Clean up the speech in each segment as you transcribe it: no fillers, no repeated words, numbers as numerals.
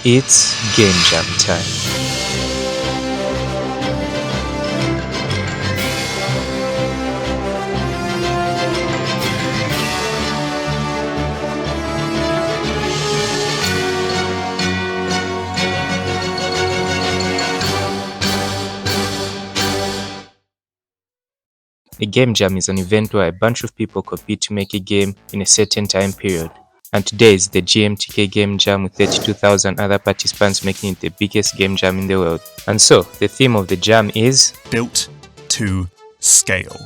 It's game jam time. A game jam is an event where a bunch of people compete to make a game in a certain time period. And today is the GMTK game jam with 32,000 other participants making it the biggest game jam in the world. And so, the theme of the jam is built to scale.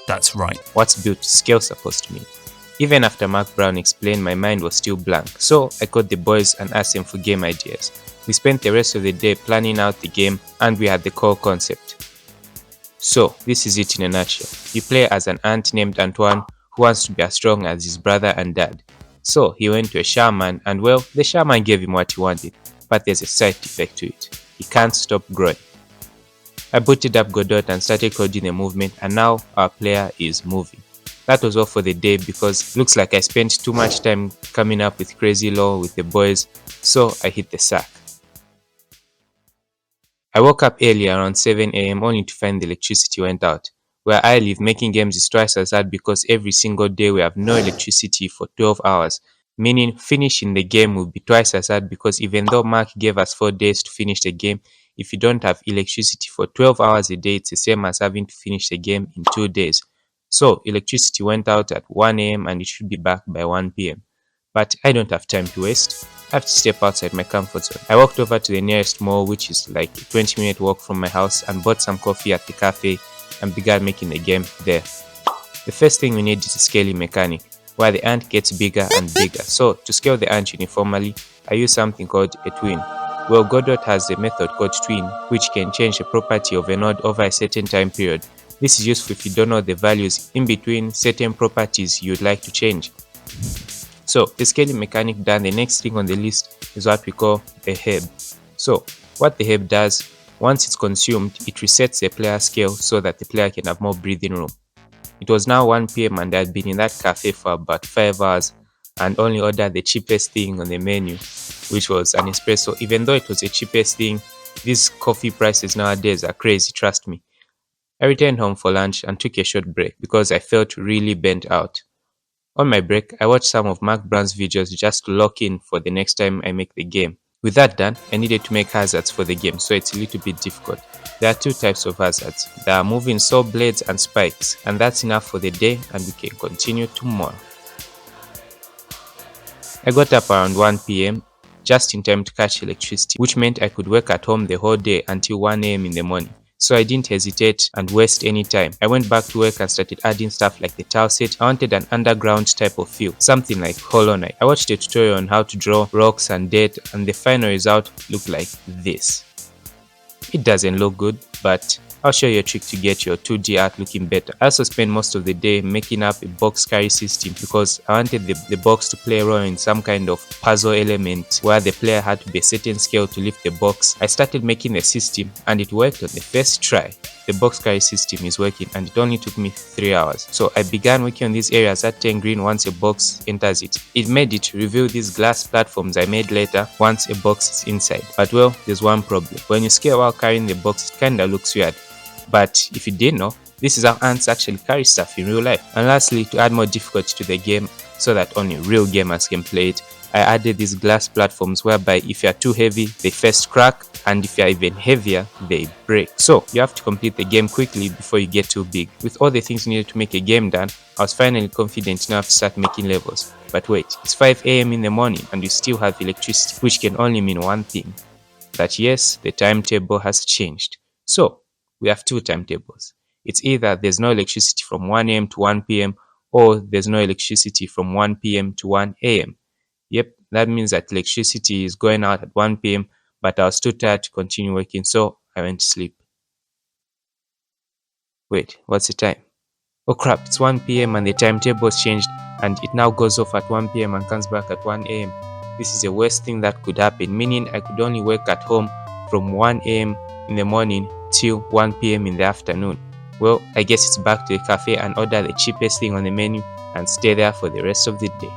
That's right. What's built to scale supposed to mean? Even after Mark Brown explained, my mind was still blank, so I called the boys and asked them for game ideas. We spent the rest of the day planning out the game and we had the core concept. So, this is it in a nutshell. You play as an ant named Antoine who wants to be as strong as his brother and dad. So, he went to a shaman and well, the shaman gave him what he wanted, but there's a side effect to it. He can't stop growing. I booted up Godot and started coding the movement and now our player is moving. That was all for the day because looks like I spent too much time coming up with crazy lore with the boys, so I hit the sack. I woke up early around 7 AM only to find the electricity went out. Where I live, making games is twice as hard because every single day we have no electricity for 12 hours, meaning finishing the game will be twice as hard because even though Mark gave us 4 days to finish the game, if you don't have electricity for 12 hours a day, it's the same as having to finish the game in 2 days. So electricity went out at 1 AM and it should be back by 1 PM. But I don't have time to waste. I have to step outside my comfort zone. I walked over to the nearest mall, which is like a 20-minute walk from my house, and bought some coffee at the cafe and began making the game there. The first thing we need is a scaling mechanic, where the ant gets bigger and bigger. So to scale the ant uniformly, I use something called a twin. Well, Godot has a method called twin, which can change the property of a node over a certain time period. This is useful if you don't know the values in between certain properties you'd like to change. So, the scaling mechanic done, the next thing on the list is what we call a herb. So, what the herb does, once it's consumed, it resets the player scale so that the player can have more breathing room. It was now 1 PM and I had been in that cafe for about 5 hours and only ordered the cheapest thing on the menu, which was an espresso. Even though it was the cheapest thing, these coffee prices nowadays are crazy, trust me. I returned home for lunch and took a short break because I felt really burnt out. On my break, I watched some of Mark Brown's videos just to lock in for the next time I make the game. With that done, I needed to make hazards for the game, so it's a little bit difficult. There are 2 types of hazards. There are moving saw blades and spikes, and that's enough for the day and we can continue tomorrow. I got up around 1 PM, just in time to catch electricity, which meant I could work at home the whole day until 1 AM in the morning. So I didn't hesitate and waste any time. I went back to work and started adding stuff like the tile set. I wanted an underground type of feel, something like Hollow Knight. I watched a tutorial on how to draw rocks and dirt and the final result looked like this. It doesn't look good, but I'll show you a trick to get your 2D art looking better. I also spent most of the day making up a box carry system because I wanted the box to play a role in some kind of puzzle element where the player had to be a certain scale to lift the box. I started making the system and it worked on the first try. The box carry system is working and it only took me 3 hours. So I began working on these areas that turn green once a box enters it. It made it reveal these glass platforms I made later once a box is inside. But well, there's one problem. When you scale while carrying the box, it kinda looks weird. But if you didn't know, this is how ants actually carry stuff in real life. And lastly, to add more difficulty to the game so that only real gamers can play it, I added these glass platforms whereby if you are too heavy, they first crack, and if you are even heavier, they break. So you have to complete the game quickly before you get too big. With all the things needed to make a game done, I was finally confident enough to start making levels. But wait, it's 5 AM in the morning and you still have electricity, which can only mean one thing, that yes, the timetable has changed. So we have 2 timetables. It's either there's no electricity from 1 AM to 1 PM or there's no electricity from 1 PM to 1 AM. Yep, that means that electricity is going out at 1 PM, but I was too tired to continue working, so I went to sleep. Wait, what's the time? Oh crap, it's 1 PM and the timetable's changed and it now goes off at 1 PM and comes back at 1 AM. This is the worst thing that could happen, meaning I could only work at home from 1 AM in the morning till 1 PM in the afternoon. Well, I guess it's back to the cafe and order the cheapest thing on the menu and stay there for the rest of the day.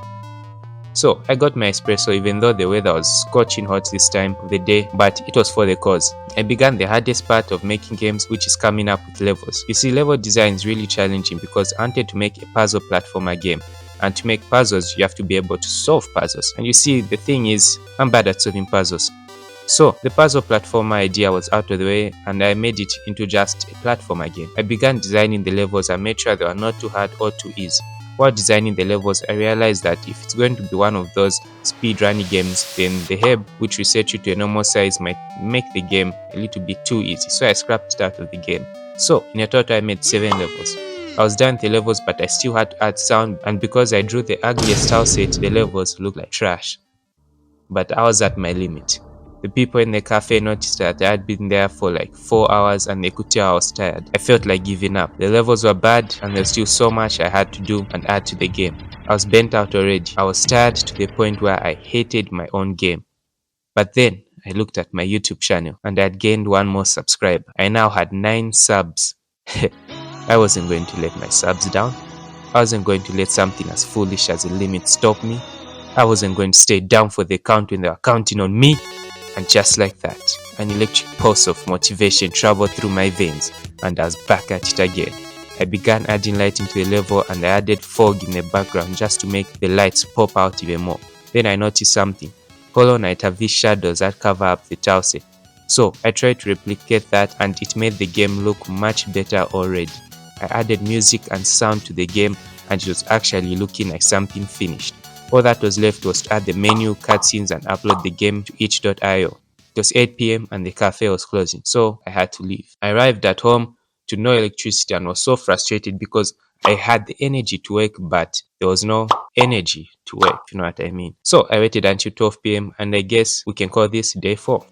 So I got my espresso even though the weather was scorching hot this time of the day, but it was for the cause. I began the hardest part of making games, which is coming up with levels. You see, level design is really challenging because I wanted to make a puzzle platformer game. And to make puzzles, you have to be able to solve puzzles. And you see, the thing is, I'm bad at solving puzzles. So the puzzle platformer idea was out of the way and I made it into just a platformer game. I began designing the levels and made sure they were not too hard or too easy. While designing the levels, I realized that if it's going to be one of those speedrunning games, then the herb which reset you to a normal size might make the game a little bit too easy. So I scrapped it out of the game. So in a total I made 7 levels. I was done with the levels, but I still had to add sound, and because I drew the ugliest tile set, the levels looked like trash. But I was at my limit. The people in the cafe noticed that I had been there for like 4 hours and they could tell I was tired. I felt like giving up. The levels were bad and there was still so much I had to do and add to the game. I was bent out already. I was tired to the point where I hated my own game. But then I looked at my YouTube channel and I had gained 1 more subscriber. I now had 9 subs. I wasn't going to let my subs down. I wasn't going to let something as foolish as a limit stop me. I wasn't going to stay down for the count when they were counting on me. And just like that, an electric pulse of motivation traveled through my veins and I was back at it again. I began adding light into the level and I added fog in the background just to make the lights pop out even more. Then I noticed something. Hollow Knight have these shadows that cover up the tile set. So I tried to replicate that and it made the game look much better already. I added music and sound to the game and it was actually looking like something finished. All that was left was to add the menu, cutscenes and upload the game to itch.io. It was 8 PM and the cafe was closing, so I had to leave. I arrived at home to no electricity and was so frustrated because I had the energy to work but there was no energy to work, if you know what I mean. So I waited until 12 PM and I guess we can call this day 4.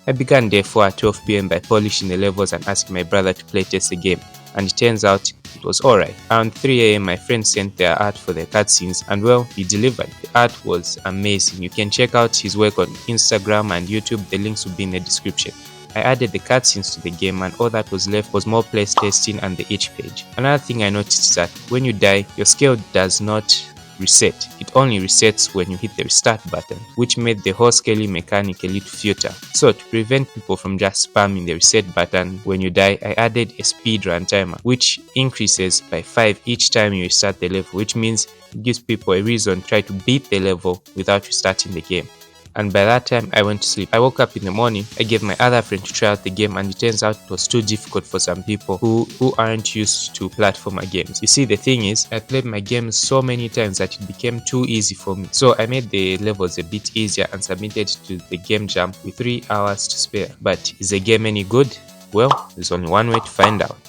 I began day 4 at 12 PM by polishing the levels and asking my brother to playtest the game, and it turns out it was alright. Around 3 AM my friend sent their art for the cutscenes and well, he delivered. The art was amazing. You can check out his work on Instagram and YouTube, the links will be in the description. I added the cutscenes to the game and all that was left was more place testing and the itch page. Another thing I noticed is that when you die, your scale does not reset. It only resets when you hit the restart button, which made the whole scaling mechanic a little futile. So to prevent people from just spamming the reset button when you die, I added a speedrun timer, which increases by 5 each time you restart the level, which means it gives people a reason to try to beat the level without restarting the game. And by that time I went to sleep. I woke up in the morning, I gave my other friend to try out the game and it turns out it was too difficult for some people who aren't used to platformer games. You see, the thing is, I played my games so many times that it became too easy for me. So I made the levels a bit easier and submitted to the game jam with 3 hours to spare. But is the game any good? Well, there's only one way to find out.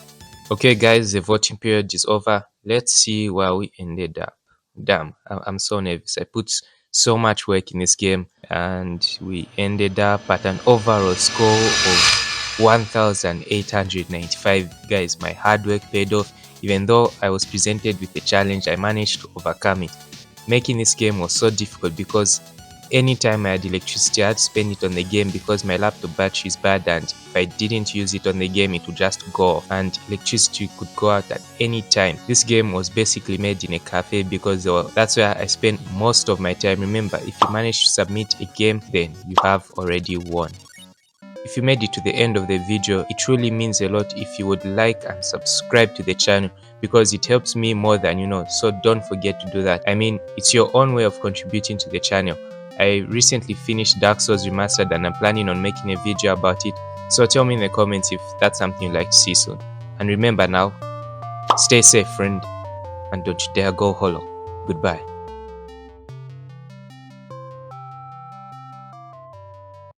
Okay guys, the voting period is over. Let's see where we ended up. Damn, I'm so nervous. I put so much work in this game and we ended up at an overall score of 1895. Guys, my hard work paid off. Even though I was presented with a challenge, I managed to overcome it. Making this game was so difficult because anytime I had electricity, I had to spend it on the game because my laptop battery is bad and if I didn't use it on the game, it would just go off and electricity could go out at any time. This game was basically made in a cafe because that's where I spent most of my time. Remember, if you manage to submit a game, then you have already won. If you made it to the end of the video, it truly means a lot if you would like and subscribe to the channel because it helps me more than you know, so don't forget to do that. I mean, it's your own way of contributing to the channel. I recently finished Dark Souls Remastered and I'm planning on making a video about it, so tell me in the comments if that's something you'd like to see soon. And remember now, stay safe friend, and don't you dare go hollow. Goodbye.